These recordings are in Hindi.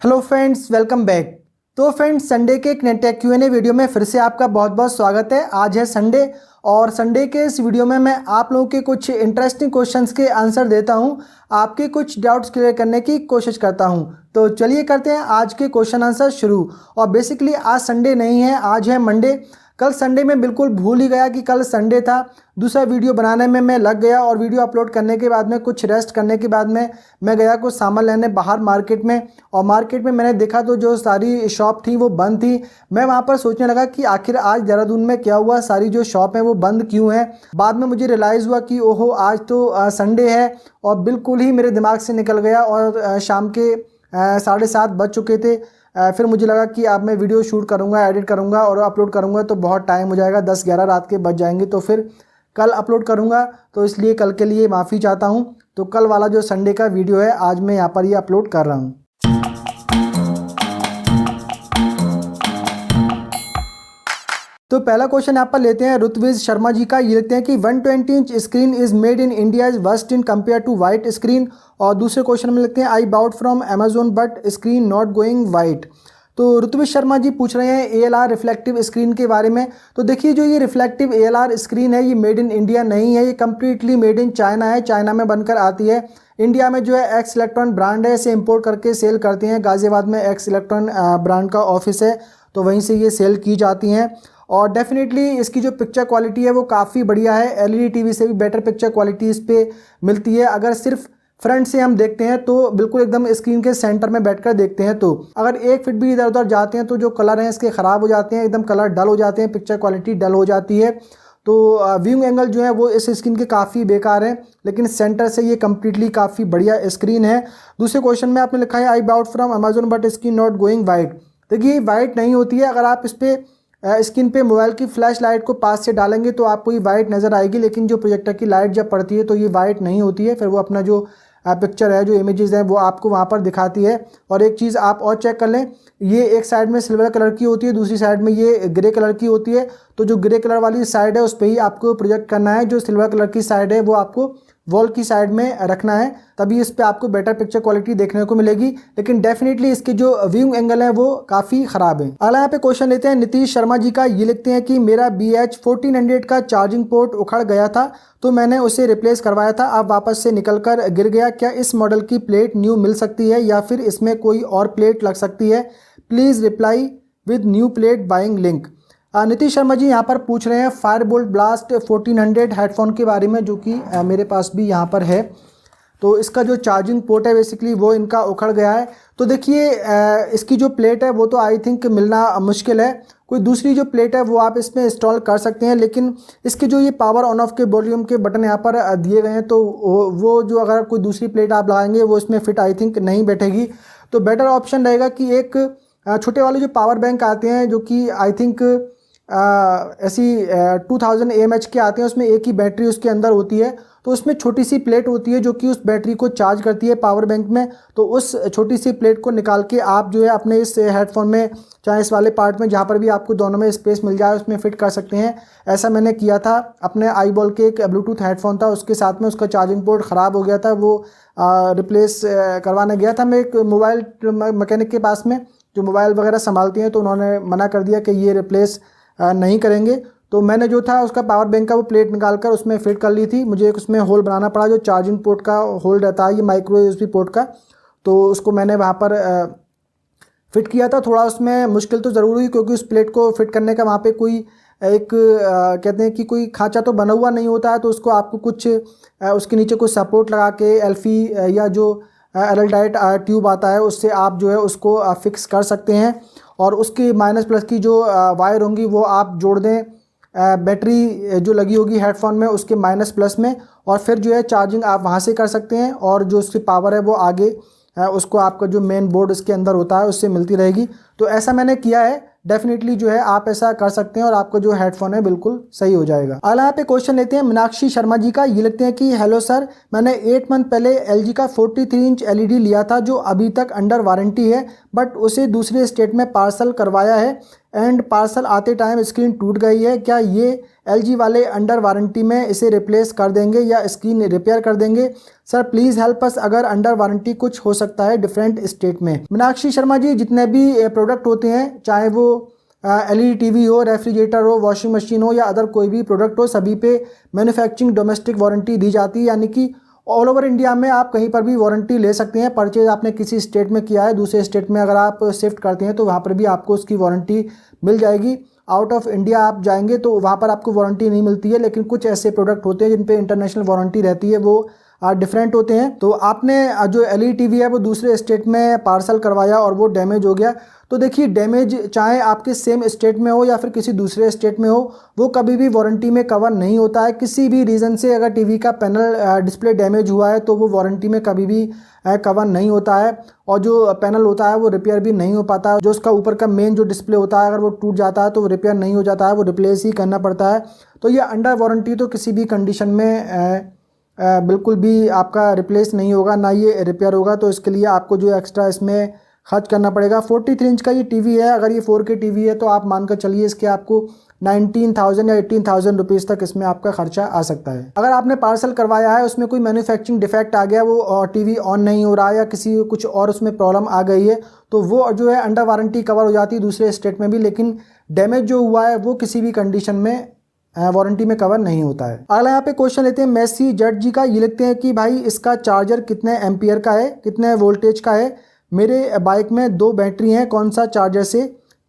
Hello friends, welcome back. तो फ्रेंड्स, संडे के एक टेक Q&A वीडियो में फिर से आपका बहुत बहुत स्वागत है। आज है संडे और संडे के इस वीडियो में मैं आप लोगों के कुछ इंटरेस्टिंग क्वेश्चंस के आंसर देता हूं, आपके कुछ डाउट्स क्लियर करने की कोशिश करता हूं। तो चलिए करते हैं आज के क्वेश्चन आंसर शुरू। और बेसिकली आज संडे नहीं है, आज है मंडे। कल संडे में बिल्कुल भूल ही गया कि कल संडे था। दूसरा वीडियो बनाने में मैं लग गया और वीडियो अपलोड करने के बाद में कुछ रेस्ट करने के बाद में मैं गया कुछ सामान लेने बाहर मार्केट में। और मार्केट में मैंने देखा तो जो सारी शॉप थी वो बंद थी। मैं वहाँ पर सोचने लगा कि आखिर आज देहरादून में क्या हुआ, सारी जो शॉप है वो बंद क्यों है। बाद में मुझे रियलाइज़ हुआ कि ओहो, आज तो संडे है। और बिल्कुल ही मेरे दिमाग से निकल गया और शाम के 7:30 बज चुके थे। फिर मुझे लगा कि अब मैं वीडियो शूट करूँगा, एडिट करूँगा और अपलोड करूँगा तो बहुत टाइम हो जाएगा, 10-11 रात के बज जाएंगे। तो फिर कल अपलोड करूँगा, तो इसलिए कल के लिए माफ़ी चाहता हूँ। तो कल वाला जो संडे का वीडियो है आज मैं यहाँ पर ये अपलोड कर रहा हूँ। तो पहला क्वेश्चन यहाँ पर लेते हैं ऋत्विज शर्मा जी का। ये लिखते हैं कि 120 inch screen is made in India is worst in compare to white screen. और दूसरे क्वेश्चन में लिखते हैं I bought from Amazon but screen not going white. तो ऋत्विज शर्मा जी पूछ रहे हैं ALR रिफ्लेक्टिव स्क्रीन के बारे में। तो देखिए, जो ये रिफ्लेक्टिव ALR स्क्रीन है ये मेड इन इंडिया नहीं है, ये कम्प्लीटली मेड इन चाइना है। चाइना में बनकर आती है। इंडिया में जो है एक्स इलेक्ट्रॉन ब्रांड है, इसे इंपोर्ट करके सेल करते हैं। गाज़ियाबाद में एक्स इलेक्ट्रॉन ब्रांड का ऑफिस है, तो वहीं से ये सेल की जाती हैं। और डेफिनेटली इसकी जो पिक्चर क्वालिटी है वो काफ़ी बढ़िया है। LED टीवी से भी बेटर पिक्चर क्वालिटी इस पर मिलती है। अगर सिर्फ फ्रंट से हम देखते हैं तो बिल्कुल एकदम स्क्रीन के सेंटर में बैठकर देखते हैं, तो अगर 1 फीट भी इधर उधर जाते हैं तो जो कलर हैं इसके ख़राब हो जाते हैं, एकदम कलर डल हो जाते हैं, पिक्चर क्वालिटी डल हो जाती है। तो व्यूइंग एंगल जो है वो इस स्क्रीन के काफ़ी बेकार है, लेकिन सेंटर से ये कम्प्लीटली काफ़ी बढ़िया स्क्रीन है। दूसरे क्वेश्चन में आपने लिखा है I bought from Amazon but screen not going white. देखिए, वाइट नहीं होती है। अगर आप इस पर स्क्रीन पे मोबाइल की फ्लैश लाइट को पास से डालेंगे तो आपको ये वाइट नज़र आएगी, लेकिन जो प्रोजेक्टर की लाइट जब पड़ती है तो ये वाइट नहीं होती है। फिर वो अपना जो पिक्चर है, जो इमेजेस हैं, वो आपको वहाँ पर दिखाती है। और एक चीज़ आप और चेक कर लें, ये एक साइड में सिल्वर कलर की होती है, दूसरी साइड में ये ग्रे कलर की होती है। तो जो ग्रे कलर वाली साइड है उस पर ही आपको प्रोजेक्ट करना है, जो सिल्वर कलर की साइड है वो आपको वॉल की साइड में रखना है, तभी इस पर आपको बेटर पिक्चर क्वालिटी देखने को मिलेगी। लेकिन डेफिनेटली इसके जो व्यूइंग एंगल है वो काफ़ी ख़राब है। अगला यहाँ पे क्वेश्चन लेते हैं नीतीश शर्मा जी का। ये लिखते हैं कि मेरा BH1400 का चार्जिंग पोर्ट उखड़ गया था, तो मैंने उसे रिप्लेस करवाया था, अब वापस से निकल कर गिर गया। क्या इस मॉडल की प्लेट न्यू मिल सकती है या फिर इसमें कोई और प्लेट लग सकती है? Please reply with new plate buying link. Nitish Sharma ji यहाँ पर पूछ रहे हैं फायरबोल्ट ब्लास्ट 1400 हेडफोन के बारे में, जो कि मेरे पास भी यहाँ पर है। तो इसका जो चार्जिंग पोर्ट है बेसिकली वो इनका उखड़ गया है। तो देखिए, इसकी जो प्लेट है वो तो आई थिंक मिलना मुश्किल है। कोई दूसरी जो प्लेट है वो आप इसमें इंस्टॉल कर सकते हैं, लेकिन इसके जो ये पावर ऑन ऑफ के वॉल्यूम के बटन यहाँ पर दिए गए हैं, तो वो जो अगर कोई दूसरी प्लेट आप लगाएंगे वो इसमें फिट आई थिंक नहीं बैठेगी। तो बेटर ऑप्शन रहेगा कि एक छोटे वाले जो पावर बैंक आते हैं, जो कि आई थिंक ऐसी 2000 mAh के आते हैं, उसमें एक ही बैटरी उसके अंदर होती है। तो उसमें छोटी सी प्लेट होती है जो कि उस बैटरी को चार्ज करती है पावर बैंक में। तो उस छोटी सी प्लेट को निकाल के आप जो है अपने इस हेडफोन में, चाहे इस वाले पार्ट में, जहाँ पर भी आपको दोनों में स्पेस मिल जाए, उसमें फिट कर सकते हैं। ऐसा मैंने किया था अपने iBall के एक ब्लूटूथ हेडफोन था, उसके साथ में उसका चार्जिंग पोर्ट ख़राब हो गया था, वो रिप्लेस करवाने गया था मैं एक मोबाइल मैकेनिक के पास में, जो मोबाइल वगैरह संभालती हैं। तो उन्होंने मना कर दिया कि ये रिप्लेस नहीं करेंगे। तो मैंने जो था उसका पावर बैंक का वो प्लेट निकाल कर उसमें फिट कर ली थी। मुझे एक उसमें होल बनाना पड़ा, जो चार्जिंग पोर्ट का होल रहता है, ये माइक्रो USB पोर्ट का। तो उसको मैंने वहाँ पर फिट किया था। थोड़ा उसमें मुश्किल तो ज़रूर हुई, क्योंकि उस प्लेट को फिट करने का वहाँ पे कोई एक कहते हैं कि कोई खांचा तो बना हुआ नहीं होता है, तो उसको आपको कुछ उसके नीचे कुछ सपोर्ट लगा के एल्फी या जो एल्डाइट ट्यूब आता है उससे आप जो है उसको फिक्स कर सकते हैं। और उसकी माइनस प्लस की जो वायर होंगी वो आप जोड़ दें बैटरी जो लगी होगी हेडफोन में उसके माइनस प्लस में, और फिर जो है चार्जिंग आप वहाँ से कर सकते हैं। और जो उसकी पावर है वो आगे उसको आपका जो मेन बोर्ड उसके अंदर होता है उससे मिलती रहेगी। तो ऐसा मैंने किया है। डेफिनेटली जो है आप ऐसा कर सकते हैं और आपका जो हेडफोन है बिल्कुल सही हो जाएगा। अगला यहाँ पे क्वेश्चन लेते हैं मीनाक्षी शर्मा जी का। ये लिखते हैं कि हेलो सर, मैंने 8 मंथ पहले LG का 43 इंच LED लिया था जो अभी तक अंडर वारंटी है, बट उसे दूसरे स्टेट में पार्सल करवाया है एंड पार्सल आते टाइम स्क्रीन टूट गई है। क्या ये LG वाले अंडर वारंटी में इसे रिप्लेस कर देंगे या स्क्रीन रिपेयर कर देंगे? सर प्लीज़ हेल्प अस, अगर अंडर वारंटी कुछ हो सकता है डिफरेंट स्टेट में। मीनाक्षी शर्मा जी, जितने भी प्रोडक्ट होते हैं, चाहे वो LED टीवी हो, रेफ्रिजरेटर हो, वॉशिंग मशीन हो या अदर कोई भी प्रोडक्ट हो, सभी पे मैन्युफैक्चरिंग डोमेस्टिक वारंटी दी जाती है, यानी कि ऑल ओवर इंडिया में आप कहीं पर भी वारंटी ले सकते हैं। परचेज आपने किसी स्टेट में किया है, दूसरे स्टेट में अगर आप शिफ्ट करते हैं तो वहाँ पर भी आपको उसकी वारंटी मिल जाएगी। आउट ऑफ इंडिया आप जाएंगे तो वहाँ पर आपको वारंटी नहीं मिलती है, लेकिन कुछ ऐसे प्रोडक्ट होते हैं जिन पे इंटरनेशनल वारंटी रहती है, वो डिफरेंट होते हैं। तो आपने जो LED टीवी है वो दूसरे स्टेट में पार्सल करवाया और वो डैमेज हो गया, तो देखिए डैमेज चाहे आपके सेम स्टेट में हो या फिर किसी दूसरे स्टेट में हो, वो कभी भी वारंटी में कवर नहीं होता है। किसी भी रीज़न से अगर टीवी का पैनल डिस्प्ले डैमेज हुआ है तो वो वारंटी में कभी भी कवर नहीं होता है, और जो पैनल होता है वो रिपेयर भी नहीं हो पाता है। जो उसका ऊपर का मेन जो डिस्प्ले होता है, अगर वो टूट जाता है तो वो रिपेयर नहीं हो जाता है, वो रिप्लेस ही करना पड़ता है। तो ये अंडर वारंटी तो किसी भी कंडीशन में बिल्कुल भी आपका रिप्लेस नहीं होगा, ना ये रिपेयर होगा, तो इसके लिए आपको जो एक्स्ट्रा इसमें खर्च करना पड़ेगा। 43 इंच का ये टीवी है, अगर ये 4K टीवी है तो आप मानकर चलिए इसके आपको 19,000 या 18,000 रुपीज़ तक इसमें आपका खर्चा आ सकता है। अगर आपने पार्सल करवाया है, उसमें कोई मैन्युफैक्चरिंग डिफेक्ट आ गया, वो टीवी ऑन नहीं हो रहा है या किसी कुछ और उसमें प्रॉब्लम आ गई है, तो वो जो है अंडर वारंटी कवर हो जाती है दूसरे स्टेट में भी, लेकिन डैमेज जो हुआ है वो किसी भी कंडीशन में वारंटी में कवर नहीं होता है। अगला यहाँ पे क्वेश्चन लेते हैं मैसी जट जी का। ये लिखते हैं कि भाई इसका चार्जर कितने एम्पियर का है, कितने वोल्टेज का है, मेरे बाइक में 2 बैटरी हैं, कौन सा चार्जर से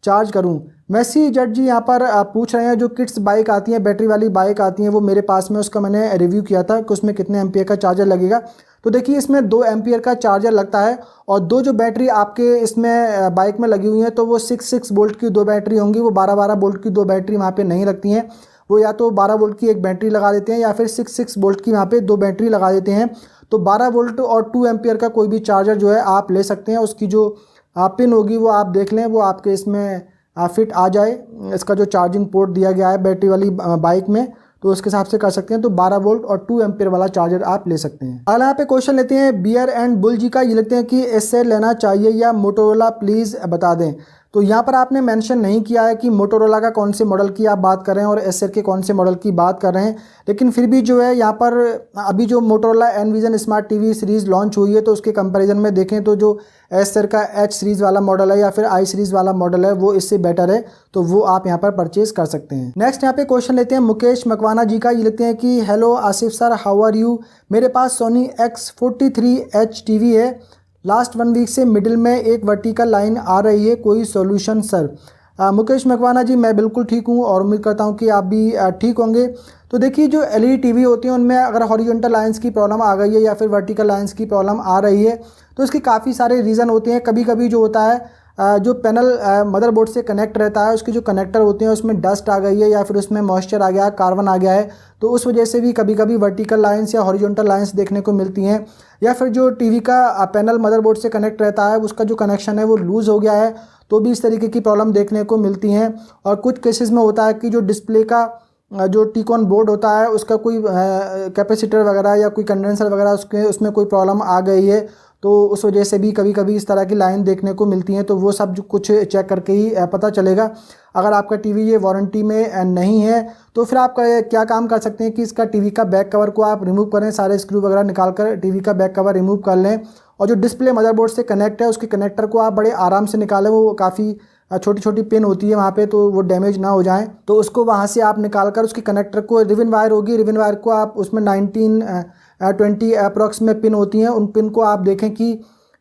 चार्ज करूं? मैसी जट जी यहाँ पर पूछ रहे हैं जो किड्स बाइक आती है, बैटरी वाली बाइक आती है, वो मेरे पास में, उसका मैंने रिव्यू किया था कि उसमें कितने एम्पियर का चार्जर लगेगा। तो देखिए इसमें 2 एम्पियर का चार्जर लगता है, और 2 जो बैटरी आपके इसमें बाइक में लगी हुई हैं तो वो 6 वोल्ट की 2 बैटरी होंगी, वो 12 वोल्ट की 2 बैटरी वहाँ पे नहीं लगती हैं। वो या तो 12 वोल्ट की एक बैटरी लगा देते हैं या फिर 6 वोल्ट की वहाँ पे 2 बैटरी लगा देते हैं। तो 12 वोल्ट और 2 एम्पियर का कोई भी चार्जर जो है आप ले सकते हैं। उसकी जो पिन होगी वो आप देख लें, वो आपके इसमें फिट आ जाए, इसका जो चार्जिंग पोर्ट दिया गया है बैटरी वाली बाइक में, तो उसके हिसाब से कर सकते हैं। तो 12 वोल्ट और 2 एम्पियर वाला चार्जर आप ले सकते हैं। अगला यहाँ पे क्वेश्चन लेते हैं बियर एंड बुल जी का। ये लिखते हैं कि एसर लेना चाहिए या मोटोरोला, प्लीज़ बता दें। तो यहाँ पर आपने मेंशन नहीं किया है कि मोटोरोला का कौन से मॉडल की आप बात कर रहे हैं और एसर के कौन से मॉडल की बात कर रहे हैं, लेकिन फिर भी जो है यहाँ पर अभी जो Motorola envision smart TV series launch हुई है तो उसके कंपैरिजन में देखें तो जो एसर का H सीरीज़ वाला मॉडल है या फिर I सीरीज़ वाला मॉडल है वो इससे बेटर है, तो वो आप यहाँ पर परचेज़ कर सकते हैं। नेक्स्ट यहाँ पे क्वेश्चन लेते हैं मुकेश मकवाना जी का। ये लिखते हैं कि hello Asif sir, how are you, मेरे पास सोनी X43H टीवी है, लास्ट 1 वीक से मिडिल में एक वर्टिकल लाइन आ रही है, कोई सॉल्यूशन सर? मुकेश मकवाना जी, मैं बिल्कुल ठीक हूँ और उम्मीद करता हूँ कि आप भी ठीक होंगे। तो देखिए जो LED टीवी होती हैं उनमें अगर हॉरिजॉन्टल लाइंस की प्रॉब्लम आ गई है या फिर वर्टिकल लाइंस की प्रॉब्लम आ रही है तो इसके काफ़ी सारे रीज़न होते हैं। कभी कभी जो होता है जो पैनल मदरबोर्ड से कनेक्ट रहता है उसके जो कनेक्टर होते हैं उसमें डस्ट आ गई है या फिर उसमें मॉइस्चर आ गया है, कार्बन आ गया है, तो उस वजह से भी कभी कभी वर्टिकल लाइंस या हॉरिजॉन्टल लाइंस देखने को मिलती हैं। या फिर जो टीवी का पैनल मदरबोर्ड से कनेक्ट रहता है उसका जो कनेक्शन है वो लूज़ हो गया है, तो भी इस तरीके की प्रॉब्लम देखने को मिलती हैं। और कुछ केसेस में होता है कि जो डिस्प्ले का जो टीकॉन बोर्ड होता है उसका कोई कैपेसिटर वगैरह या कोई कंडेंसर वगैरह उसमें कोई प्रॉब्लम आ गई है, तो उस वजह से भी कभी कभी इस तरह की लाइन देखने को मिलती हैं। तो वो सब जो कुछ चेक करके ही पता चलेगा। अगर आपका टीवी ये वारंटी में नहीं है तो फिर आप क्या काम कर सकते हैं कि इसका टीवी का बैक कवर को आप रिमूव करें, सारे स्क्रू वगैरह निकाल कर टीवी का बैक कवर रिमूव कर लें, और जो डिस्प्ले मदरबोर्ड से कनेक्ट है उसके कनेक्टर को आप बड़े आराम से निकालें। वो काफ़ी छोटी छोटी पिन होती है वहाँ पे, तो वो डैमेज ना हो जाए, तो उसको वहाँ से आप निकाल कर उसके कनेक्टर को, रिबन वायर होगी, रिबन वायर को आप उसमें 19-20 अप्रॉक्स में पिन होती हैं, उन पिन को आप देखें कि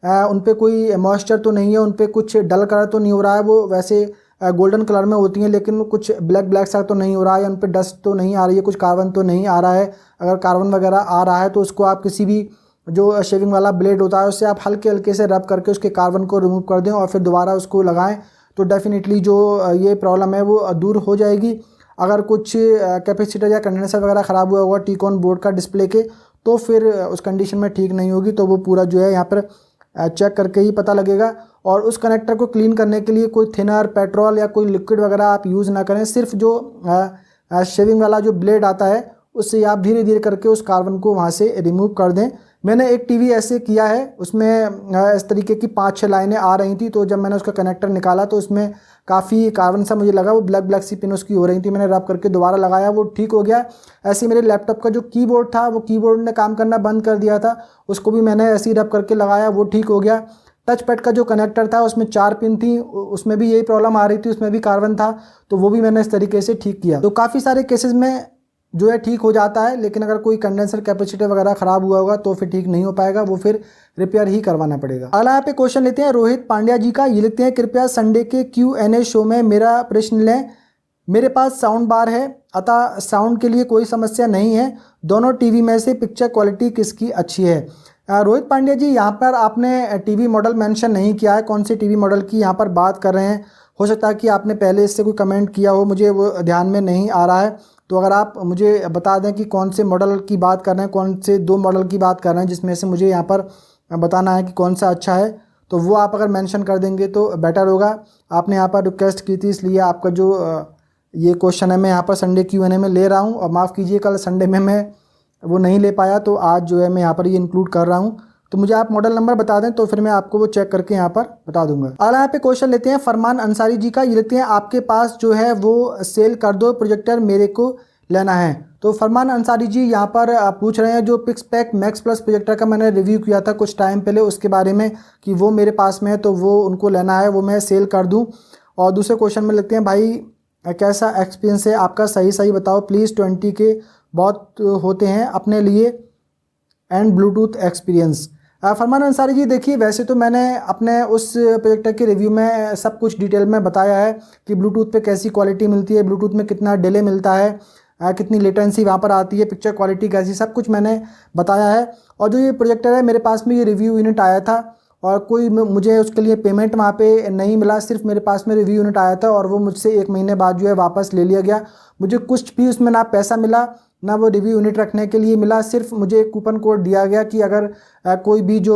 उन पे कोई मॉइस्चर तो नहीं है, उन पे कुछ डल कलर तो नहीं हो रहा है, वो वैसे गोल्डन कलर में होती हैं लेकिन कुछ ब्लैक सा तो नहीं हो रहा है, या उन पे डस्ट तो नहीं आ रही है, कुछ कार्बन तो नहीं आ रहा है। अगर कार्बन वगैरह आ रहा है तो उसको आप किसी भी जो शेविंग वाला ब्लेड होता है उससे आप हल्के हल्के से रब करके उसके कार्बन को रिमूव कर दें और फिर दोबारा उसको लगाएं, तो डेफिनेटली जो ये प्रॉब्लम है वो दूर हो जाएगी। अगर कुछ कैपेसिटर या कंडेंसर वगैरह ख़राब हुआ होगा टीकॉन बोर्ड का डिस्प्ले के, तो फिर उस कंडीशन में ठीक नहीं होगी, तो वो पूरा जो है यहाँ पर चेक करके ही पता लगेगा। और उस कनेक्टर को क्लीन करने के लिए कोई थिनर, पेट्रोल या कोई लिक्विड वगैरह आप यूज़ ना करें। सिर्फ जो शेविंग वाला जो ब्लेड आता है उससे आप धीरे धीरे करके उस कार्बन को वहाँ से रिमूव कर दें। मैंने एक टीवी ऐसे किया है, उसमें इस तरीके की 5-6 लाइनें आ रही थी, तो जब मैंने उसका कनेक्टर निकाला तो उसमें काफ़ी कार्बन सा मुझे लगा, वो ब्लैक ब्लैक सी पिन उसकी हो रही थी। मैंने रब करके दोबारा लगाया, वो ठीक हो गया। ऐसे ही मेरे लैपटॉप का जो कीबोर्ड था वो कीबोर्ड ने काम करना बंद कर दिया था, उसको भी मैंने ऐसे ही रब करके लगाया, वो ठीक हो गया। टच पैड का जो कनेक्टर था उसमें 4 पिन थी, उसमें भी यही प्रॉब्लम आ रही थी, उसमें भी कार्बन था, तो वो भी मैंने इस तरीके से ठीक किया। तो काफ़ी सारे केसेस में जो है ठीक हो जाता है, लेकिन अगर कोई कंडेंसर कैपेसिटर वगैरह ख़राब हुआ होगा तो फिर ठीक नहीं हो पाएगा, वो फिर रिपेयर ही करवाना पड़ेगा। अगला यहाँ पे क्वेश्चन लेते हैं रोहित पांड्या जी का। ये लिखते हैं, कृपया संडे के Q&A शो में मेरा प्रश्न लें। मेरे पास साउंड बार है, अतः साउंड के लिए कोई समस्या नहीं है। दोनों टीवी में से पिक्चर क्वालिटी किसकी अच्छी है? रोहित पांड्या जी, यहाँ पर आपने टीवी मॉडल मेंशन नहीं किया है, कौन से टीवी मॉडल की यहाँ पर बात कर रहे हैं। हो सकता है कि आपने पहले इससे कोई कमेंट किया हो, मुझे वो ध्यान में नहीं आ रहा है। तो अगर आप मुझे बता दें कि कौन से मॉडल की बात कर रहे हैं, कौन से 2 मॉडल की बात कर रहे हैं जिसमें से मुझे यहाँ पर बताना है कि कौन सा अच्छा है, तो वो आप अगर मेंशन कर देंगे तो बेटर होगा। आपने यहाँ पर रिक्वेस्ट की थी, इसलिए आपका जो ये क्वेश्चन है मैं यहाँ पर संडे Q&A में ले रहा हूँ। और माफ़ कीजिए, कल संडे में मैं वो नहीं ले पाया, तो आज जो है मैं यहाँ पर ये इंक्लूड कर रहा हूँ। तो मुझे आप मॉडल नंबर बता दें तो फिर मैं आपको वो चेक करके यहाँ पर बता दूंगा। अगला यहाँ पे क्वेश्चन लेते हैं फरमान अंसारी जी का। ये लेते हैं, आपके पास जो है वो सेल कर दो प्रोजेक्टर, मेरे को लेना है। तो फरमान अंसारी जी यहाँ पर पूछ रहे हैं जो पिक्सपैक मैक्स प्लस प्रोजेक्टर का मैंने रिव्यू किया था कुछ टाइम पहले, उसके बारे में कि वो मेरे पास में है, तो वो उनको लेना है, वो मैं सेल कर दूँ। और दूसरे क्वेश्चन में लिखते हैं, भाई कैसा एक्सपीरियंस है आपका, सही सही बताओ प्लीज़, 20 के बहुत होते हैं अपने लिए एंड ब्लूटूथ एक्सपीरियंस। फरमान अंसारी जी, देखिए वैसे तो मैंने अपने उस प्रोजेक्टर के रिव्यू में सब कुछ डिटेल में बताया है कि ब्लूटूथ पे कैसी क्वालिटी मिलती है, ब्लूटूथ में कितना डिले मिलता है, कितनी लेटेंसी वहाँ पर आती है, पिक्चर क्वालिटी कैसी, सब कुछ मैंने बताया है। और जो ये प्रोजेक्टर है मेरे पास में ये रिव्यू यूनिट आया था और कोई मुझे उसके लिए पेमेंट वहाँ पे नहीं मिला, सिर्फ मेरे पास में रिव्यू यूनिट आया था और वो मुझसे 1 महीने बाद जो है वापस ले लिया गया। मुझे कुछ भी उसमें ना पैसा मिला ना वो रिव्यू यूनिट रखने के लिए मिला, सिर्फ मुझे एक कूपन कोड दिया गया कि अगर कोई भी जो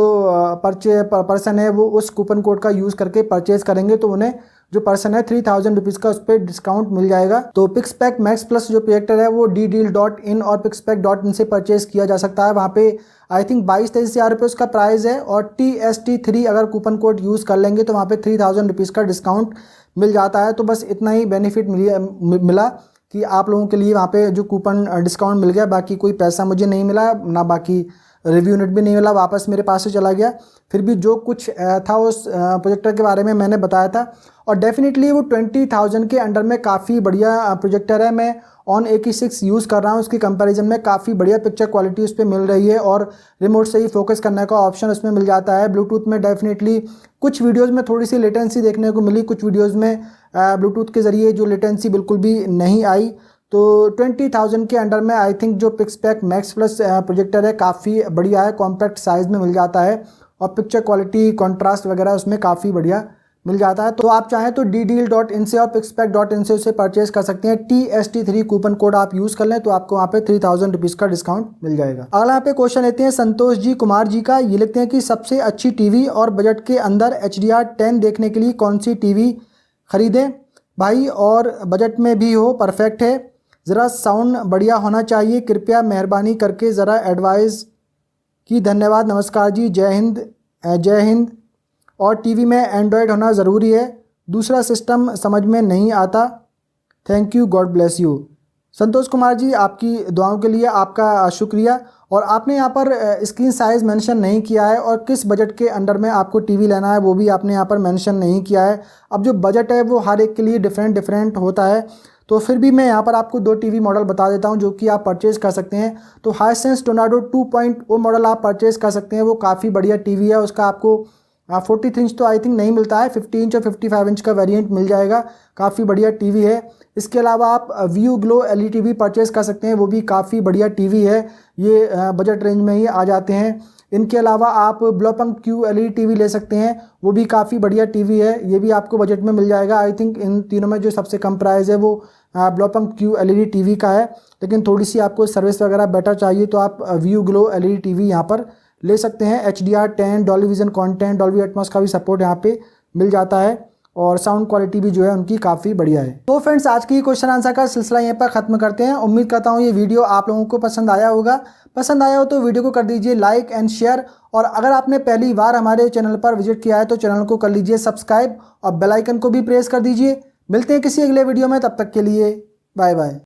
पर्सन है वो उस कूपन कोड का यूज़ करके परचेज़ करेंगे तो उन्हें जो पर्सन है 3000 रुपीज़ का उस पर डिस्काउंट मिल जाएगा। तो पिक्सपैक मैक्स प्लस जो प्रोजेक्टर है वो ddeal.in और picspack.in से परचेज़ किया जा सकता है। वहाँ पे आई थिंक 22-23 हज़ार रुपये उसका प्राइस है और TST3 अगर कूपन कोड यूज़ कर लेंगे तो वहाँ पे 3000 रुपीज़ का डिस्काउंट मिल जाता है। तो बस इतना ही बेनिफिट मिला कि आप लोगों के लिए वहाँ पे जो कूपन डिस्काउंट मिल गया, बाकी कोई पैसा मुझे नहीं मिला, ना बाकी रिव्यू यूनिट भी नहीं मिला, वापस मेरे पास से चला गया। फिर भी जो कुछ था उस प्रोजेक्टर के बारे में मैंने बताया था और डेफिनेटली वो 20,000 के अंडर में काफ़ी बढ़िया प्रोजेक्टर है। मैं ऑन A6 यूज़ कर रहा हूँ, उसकी कंपैरिजन में काफ़ी बढ़िया पिक्चर क्वालिटी उस पर मिल रही है और रिमोट से ही फोकस करने का ऑप्शन उसमें मिल जाता है। ब्लूटूथ में डेफिनेटली कुछ वीडियोस में थोड़ी सी लेटेंसी देखने को मिली, कुछ वीडियोस में ब्लूटूथ के ज़रिए जो लेटेंसी बिल्कुल भी नहीं आई। तो 20,000 के अंडर में आई थिंक जो पिक्सपैक मैक्स प्लस प्रोजेक्टर है काफ़ी बढ़िया है, कॉम्पैक्ट साइज़ में मिल जाता है और पिक्चर क्वालिटी कॉन्ट्रास्ट वगैरह उसमें काफ़ी बढ़िया मिल जाता है। तो आप चाहें तो ddeal.in से और picspack.in से उसे परचेज कर सकते हैं। TST3 कूपन कोड आप यूज़ कर लें तो आपको वहाँ पे 3000 रुपीज़ का डिस्काउंट मिल जाएगा। अगला यहाँ पे क्वेश्चन लेते हैं संतोष जी कुमार जी का। ये लिखते हैं कि सबसे अच्छी टीवी और बजट के अंदर HDR10 देखने के लिए कौन सी टीवी खरीदें भाई, और बजट में भी हो, परफेक्ट है, ज़रा साउंड बढ़िया होना चाहिए, कृपया मेहरबानी करके ज़रा एडवाइस की, धन्यवाद, नमस्कार जी, जय हिंद जय हिंद। और टीवी में एंड्रॉयड होना ज़रूरी है, दूसरा सिस्टम समझ में नहीं आता, thank you, God bless you. Santosh Kumar ji, आपकी दुआओं के लिए आपका शुक्रिया। और आपने यहाँ पर स्क्रीन साइज़ मेंशन नहीं किया है और किस बजट के अंडर में आपको टीवी लेना है वो भी आपने यहाँ पर मेंशन नहीं किया है। अब जो बजट है वो हर एक के लिए डिफरेंट होता है, तो फिर भी मैं यहाँ पर आपको 2 टीवी मॉडल बता देता हूँ जो कि आप परचेज़ कर सकते हैं। तो हाईसेंस टोर्नाडो 2.0 मॉडल आप परचेज़ कर सकते हैं, वो काफ़ी बढ़िया टीवी है। उसका आपको 43 इंच तो आई थिंक नहीं मिलता है, 50 इंच और 55 इंच का वेरिएंट मिल जाएगा, काफ़ी बढ़िया टीवी है। इसके अलावा आप view glow LED TV purchase कर सकते हैं, वो भी काफ़ी बढ़िया टीवी है, ये बजट रेंज में ही आ जाते हैं। इनके अलावा आप ब्लोपंग Q LED टीवी ले सकते हैं, वो भी काफ़ी बढ़िया टीवी है, ये भी आपको बजट में मिल जाएगा। आई थिंक इन तीनों में जो सबसे कम प्राइस है वो ब्लोपंग Q LED टीवी का है, लेकिन थोड़ी सी आपको सर्विस वगैरह बेटर चाहिए तो आप व्यू ग्लो LED टीवी यहाँ पर ले सकते हैं। HDR10, Dolby vision content, Dolby Atmos का भी सपोर्ट यहाँ पे मिल जाता है और साउंड क्वालिटी भी जो है उनकी काफ़ी बढ़िया है। तो फ्रेंड्स आज की क्वेश्चन आंसर का सिलसिला यहाँ पर ख़त्म करते हैं। उम्मीद करता हूँ ये वीडियो आप लोगों को पसंद आया होगा। पसंद आया हो तो वीडियो को कर दीजिए लाइक एंड शेयर, और अगर आपने पहली बार हमारे चैनल पर विजिट किया है तो चैनल को कर लीजिए सब्सक्राइब और बेल आइकन को भी प्रेस कर दीजिए। मिलते हैं किसी अगले वीडियो में, तब तक के लिए बाय बाय।